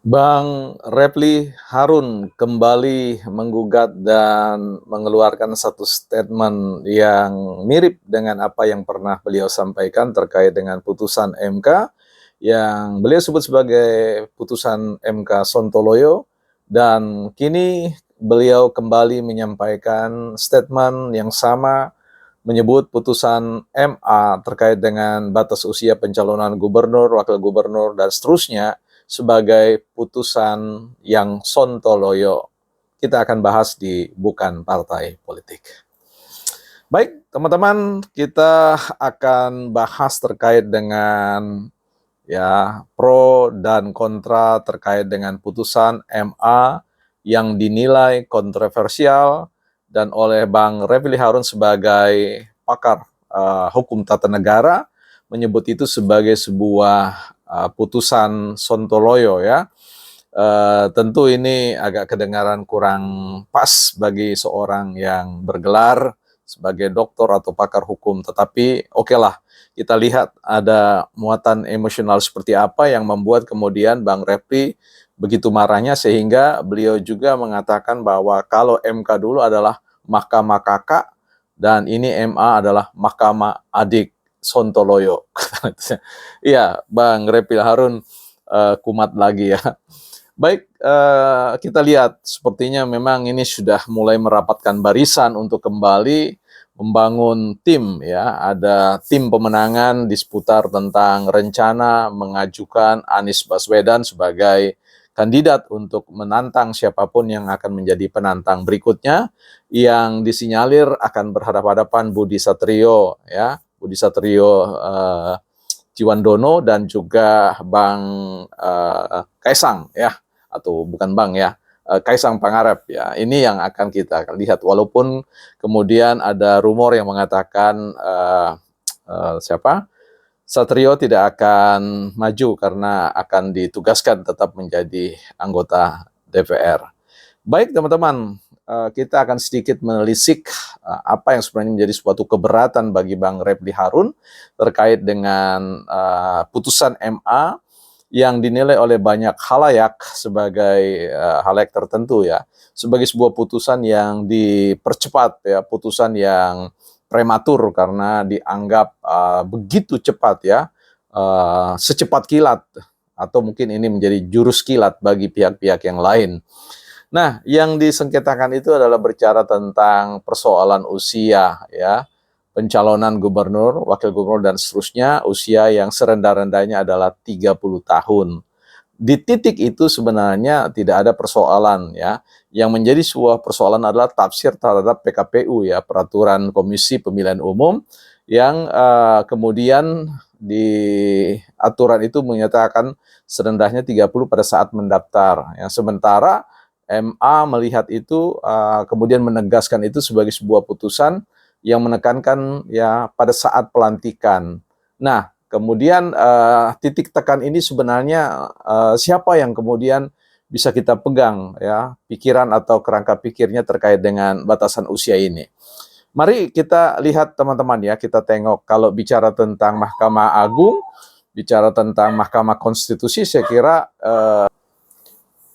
Bang Refly Harun kembali menggugat dan mengeluarkan satu statement yang mirip dengan apa yang pernah beliau sampaikan terkait dengan putusan MK yang beliau sebut sebagai putusan MK Sontoloyo, dan kini beliau kembali menyampaikan statement yang sama, menyebut putusan MA terkait dengan batas usia pencalonan gubernur, wakil gubernur, dan seterusnya sebagai putusan yang sontoloyo. Kita akan bahas di Bukan Partai Politik. Baik, teman-teman, kita akan bahas terkait dengan pro dan kontra terkait dengan putusan MA yang dinilai kontroversial dan oleh Bang Refly Harun sebagai pakar hukum tata negara menyebut itu sebagai sebuah putusan sontoloyo ya. Tentu ini agak kedengaran kurang pas bagi seorang yang bergelar sebagai doktor atau pakar hukum, tetapi oke lah, kita lihat ada muatan emosional seperti apa yang membuat kemudian Bang Refly begitu marahnya sehingga beliau juga mengatakan bahwa kalau MK dulu adalah mahkamah kakak dan ini MA adalah mahkamah adik sontoloyo. Iya, Bang Refly Harun kumat lagi ya. Baik, kita lihat sepertinya memang ini sudah mulai merapatkan barisan untuk kembali membangun tim ya. Ada tim pemenangan di seputar tentang rencana mengajukan Anies Baswedan sebagai kandidat untuk menantang siapapun yang akan menjadi penantang berikutnya, yang disinyalir akan berhadapan-hadapan Budi Satrio ya, Budi Satrio Ciwandono dan juga Bang Kaisang ya, atau bukan Bang ya, Kaisang Pangarep ya. Ini yang akan kita lihat, walaupun kemudian ada rumor yang mengatakan siapa? Satrio tidak akan maju karena akan ditugaskan tetap menjadi anggota DPR. Baik teman-teman, kita akan sedikit menelisik apa yang sebenarnya menjadi suatu keberatan bagi Bang Refly Harun terkait dengan putusan MA yang dinilai oleh banyak khalayak sebagai khalayak tertentu ya, sebagai sebuah putusan yang dipercepat ya, putusan yang prematur karena dianggap begitu cepat ya, secepat kilat, atau mungkin ini menjadi jurus kilat bagi pihak-pihak yang lain. Nah, yang disengketakan itu adalah berbicara tentang persoalan usia ya, pencalonan gubernur, wakil gubernur, dan seterusnya, usia yang serendah-rendahnya adalah 30 tahun. Di titik itu sebenarnya tidak ada persoalan ya. Yang menjadi sebuah persoalan adalah tafsir terhadap PKPU ya, Peraturan Komisi Pemilihan Umum, yang kemudian di aturan itu menyatakan serendahnya 30 pada saat mendaftar. Ya, sementara MA melihat itu kemudian menegaskan itu sebagai sebuah putusan yang menekankan ya pada saat pelantikan. Nah, kemudian titik tekan ini sebenarnya siapa yang kemudian bisa kita pegang ya, pikiran atau kerangka pikirnya terkait dengan batasan usia ini. Mari kita lihat teman-teman ya, kita tengok kalau bicara tentang Mahkamah Agung, bicara tentang Mahkamah Konstitusi, saya kira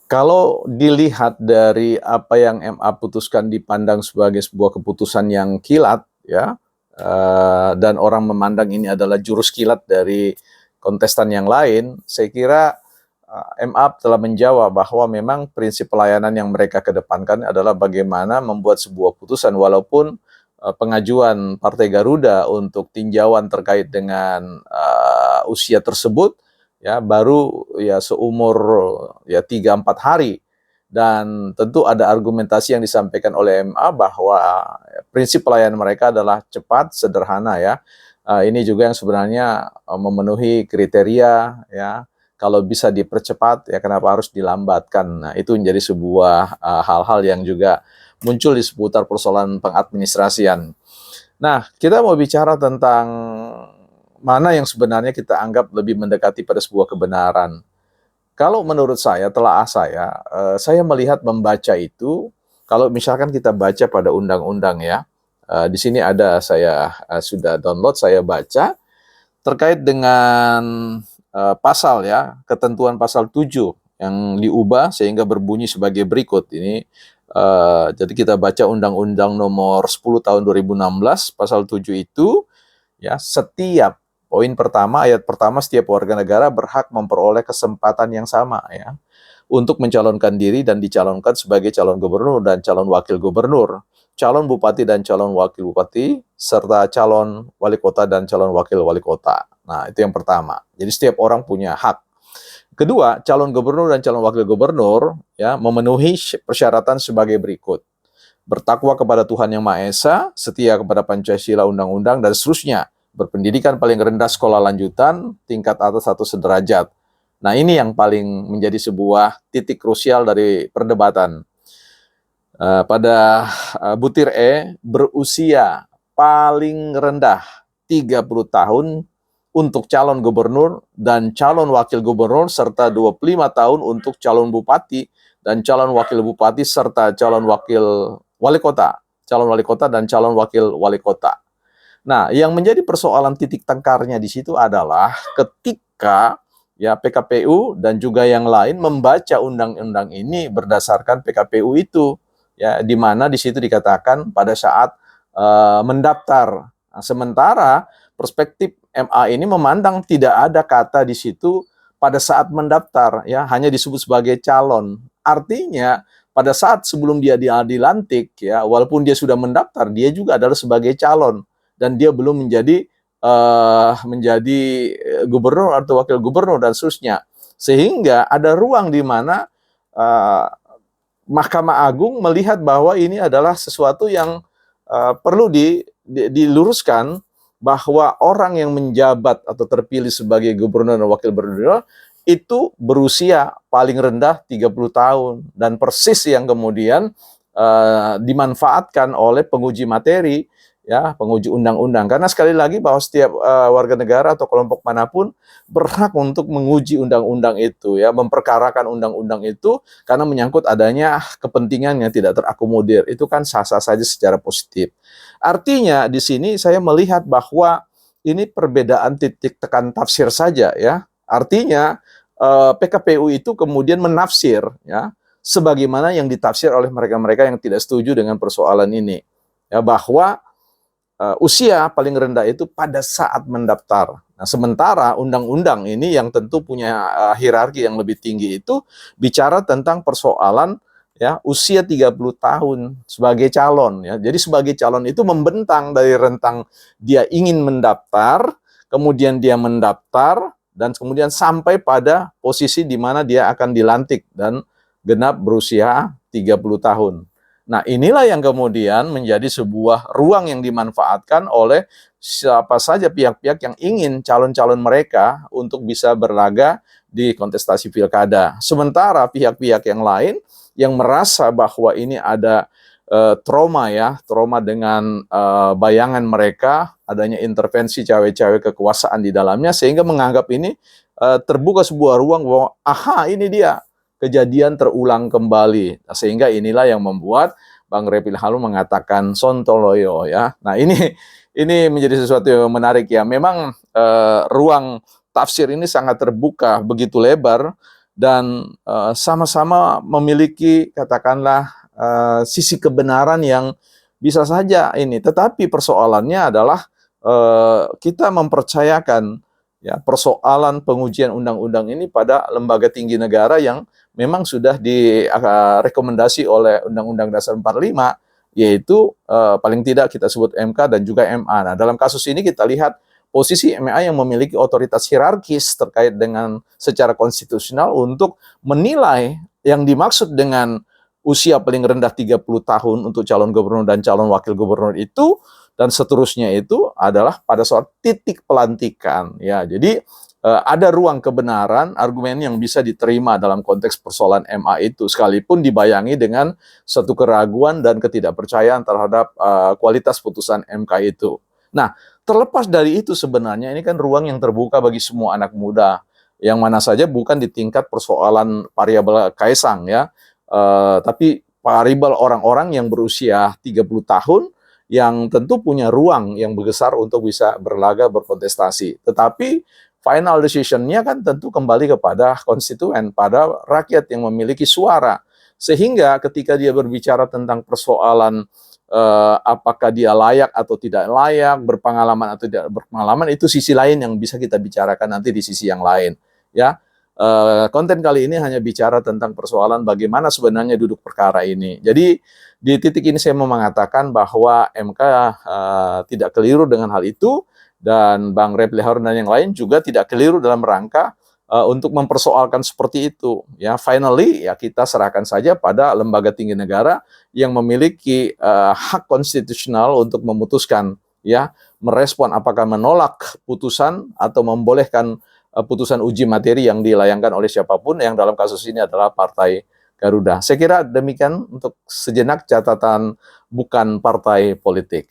kalau dilihat dari apa yang MA putuskan dipandang sebagai sebuah keputusan yang kilat ya, dan orang memandang ini adalah jurus kilat dari kontestan yang lain, saya kira MA telah menjawab bahwa memang prinsip pelayanan yang mereka kedepankan adalah bagaimana membuat sebuah putusan, walaupun pengajuan Partai Garuda untuk tinjauan terkait dengan usia tersebut ya baru ya seumur ya 3-4 hari, dan tentu ada argumentasi yang disampaikan oleh MA bahwa prinsip pelayanan mereka adalah cepat, sederhana ya. Ini juga yang sebenarnya memenuhi kriteria ya. Kalau bisa dipercepat ya kenapa harus dilambatkan. Nah, itu menjadi sebuah hal-hal yang juga muncul di seputar persoalan pengadministrasian. Nah, kita mau bicara tentang mana yang sebenarnya kita anggap lebih mendekati pada sebuah kebenaran. Kalau menurut saya, telaah saya melihat membaca itu, kalau misalkan kita baca pada undang-undang ya, di sini ada, saya sudah download, saya baca terkait dengan pasal ya, ketentuan pasal 7 yang diubah sehingga berbunyi sebagai berikut. Ini jadi kita baca Undang-Undang Nomor 10 Tahun 2016 Pasal 7 itu, ya, setiap poin pertama, ayat pertama, setiap warga negara berhak memperoleh kesempatan yang sama, ya, untuk mencalonkan diri dan dicalonkan sebagai calon gubernur dan calon wakil gubernur, calon bupati dan calon wakil bupati, serta calon wali kota dan calon wakil wali kota. Nah, itu yang pertama. Jadi setiap orang punya hak. Kedua, calon gubernur dan calon wakil gubernur, ya, memenuhi persyaratan sebagai berikut: bertakwa kepada Tuhan Yang Maha Esa, setia kepada Pancasila, undang-undang, dan seterusnya, berpendidikan paling rendah sekolah lanjutan, tingkat atas 1 sederajat. Nah, ini yang paling menjadi sebuah titik krusial dari perdebatan. Pada butir E, berusia paling rendah 30 tahun untuk calon gubernur dan calon wakil gubernur, serta 25 tahun untuk calon bupati dan calon wakil bupati, serta calon wakil wali kota, calon wali kota dan calon wakil wali kota. Nah, yang menjadi persoalan titik tengkarnya di situ adalah ketika, ya, PKPU dan juga yang lain membaca undang-undang ini berdasarkan PKPU itu, ya, di mana di situ dikatakan pada saat mendaftar. Nah, sementara perspektif MA ini memandang tidak ada kata di situ pada saat mendaftar, ya, hanya disebut sebagai calon. Artinya pada saat sebelum dia dilantik, ya, walaupun dia sudah mendaftar, dia juga adalah sebagai calon dan dia belum menjadi gubernur atau wakil gubernur dan seterusnya. Sehingga ada ruang di mana Mahkamah Agung melihat bahwa ini adalah sesuatu yang perlu diluruskan, bahwa orang yang menjabat atau terpilih sebagai gubernur dan wakil gubernur itu berusia paling rendah 30 tahun, dan persis yang kemudian dimanfaatkan oleh penguji materi, ya, penguji undang-undang. Karena sekali lagi bahwa setiap warga negara atau kelompok manapun berhak untuk menguji undang-undang itu, ya, memperkarakan undang-undang itu karena menyangkut adanya kepentingan yang tidak terakomodir. Itu kan sah-sah saja secara positif. Artinya di sini saya melihat bahwa ini perbedaan titik tekan tafsir saja, ya. Artinya PKPU itu kemudian menafsir, ya, sebagaimana yang ditafsir oleh mereka-mereka yang tidak setuju dengan persoalan ini, ya, bahwa usia paling rendah itu pada saat mendaftar. Nah, sementara undang-undang ini yang tentu punya hierarki yang lebih tinggi itu bicara tentang persoalan, ya, usia 30 tahun sebagai calon, ya. Jadi sebagai calon itu membentang dari rentang dia ingin mendaftar, kemudian dia mendaftar, dan kemudian sampai pada posisi di mana dia akan dilantik dan genap berusia 30 tahun. Nah, inilah yang kemudian menjadi sebuah ruang yang dimanfaatkan oleh siapa saja pihak-pihak yang ingin calon-calon mereka untuk bisa berlaga di kontestasi pilkada. Sementara pihak-pihak yang lain yang merasa bahwa ini ada trauma, ya, trauma dengan bayangan mereka, adanya intervensi cawe-cawe kekuasaan di dalamnya, sehingga menganggap ini terbuka sebuah ruang bahwa, aha, ini dia kejadian terulang kembali. Nah, sehingga inilah yang membuat Bang Refil Harun mengatakan sontoloyo, ya. Nah, ini menjadi sesuatu yang menarik, ya. Memang ruang tafsir ini sangat terbuka, begitu lebar, dan sama-sama memiliki, katakanlah, sisi kebenaran yang bisa saja ini. Tetapi persoalannya adalah kita mempercayakan, ya, persoalan pengujian undang-undang ini pada lembaga tinggi negara yang memang sudah direkomendasi oleh Undang-Undang Dasar 45, yaitu paling tidak kita sebut MK dan juga MA. Nah, dalam kasus ini kita lihat posisi MA yang memiliki otoritas hierarkis terkait dengan secara konstitusional untuk menilai yang dimaksud dengan usia paling rendah 30 tahun untuk calon gubernur dan calon wakil gubernur itu, dan seterusnya itu adalah pada saat titik pelantikan, ya. Jadi ada ruang kebenaran, argumen yang bisa diterima dalam konteks persoalan MA itu, sekalipun dibayangi dengan satu keraguan dan ketidakpercayaan terhadap kualitas putusan MK itu. Nah, terlepas dari itu sebenarnya ini kan ruang yang terbuka bagi semua anak muda, yang mana saja bukan di tingkat persoalan variabel Kaisang, ya, tapi variabel orang-orang yang berusia 30 tahun, yang tentu punya ruang yang besar untuk bisa berlaga berkontestasi. Tetapi final decision-nya kan tentu kembali kepada konstituen, pada rakyat yang memiliki suara. Sehingga ketika dia berbicara tentang persoalan apakah dia layak atau tidak layak, berpengalaman atau tidak berpengalaman, itu sisi lain yang bisa kita bicarakan nanti di sisi yang lain. Ya, konten kali ini hanya bicara tentang persoalan bagaimana sebenarnya duduk perkara ini. Jadi di titik ini saya mau mengatakan bahwa MK tidak keliru dengan hal itu, dan Bang Refli Harun dan yang lain juga tidak keliru dalam rangka untuk mempersoalkan seperti itu. Ya, finally ya kita serahkan saja pada lembaga tinggi negara yang memiliki hak konstitusional untuk memutuskan, ya, merespon apakah menolak putusan atau membolehkan putusan uji materi yang dilayangkan oleh siapapun, yang dalam kasus ini adalah Partai Garuda. Saya kira demikian untuk sejenak catatan bukan partai politik.